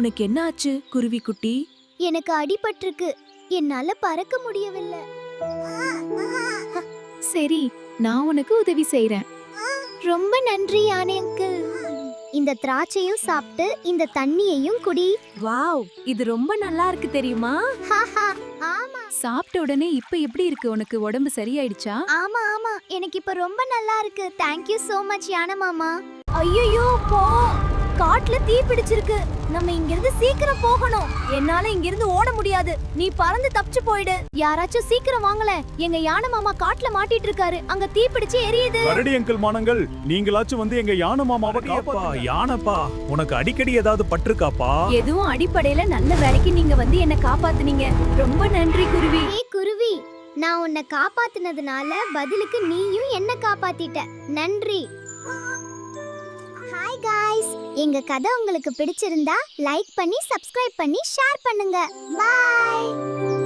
உனக்கு என்ன ஆச்சு குருவி குட்டி? எனக்கு அடிபட்டிருக்கு. என்னால பறக்க முடியவில்லை. சரி, நான் உனக்கு உதவி செய்றேன். ரொம்ப நன்றி யானை அங்கிள். இந்த திராட்சையும் சாப்பிட்டு இந்த தண்ணியையும் குடி. வாவ், இது ரொம்ப நல்லா இருக்கு தெரியுமா? ஆமா சாப்பிட்ட உடனே இப்ப எப்படி இருக்கு உனக்கு? உடம்பு சரியாயிடுச்சா? ஆமா ஆமா எனக்கு இப்ப ரொம்ப நல்லா இருக்கு. தேங்க் யூ so much யானை மாமா. ஐயோ போ, காட்டுல தீ பிடிச்சிருக்கு. நம்ம இங்க இருந்து சீக்கிரம் போகணும். என்னால இங்க இருந்து ஓட முடியாது. நீ பறந்து தப்பிச்சு போயிடு. யாராச்சும் சீக்கிரம் வாங்கல, எங்க யானை மாமா காட்டுல மாட்டிட்டு இருக்காரு. அங்க தீ பிடிச்சு எரியுது. கரடி அங்கிள் மானங்கள், நீங்களாச்சும் வந்து எங்க யானை மாமாவை காப்பாத்துங்க. யானைப்பா, உனக்கு அடிக்கடி ஏதாவது பட்டிருக்காப்பா? எதுவும் அடிப்படையில நல்ல வேலைக்கு நீங்க வந்து என்ன காப்பாத்துனீங்க. ரொம்ப நன்றி குருவி. ஏய் குருவி, நான் உன்னை காப்பாத்துனதுனால பதிலுக்கு நீயும் என்ன காப்பாத்திட்ட. நன்றி. ஹாய் காய்ஸ், எங்க கதை உங்களுக்கு பிடிச்சிருந்தா லைக் பண்ணி சப்ஸ்கிரைப் பண்ணி ஷேர் பண்ணுங்க. பை.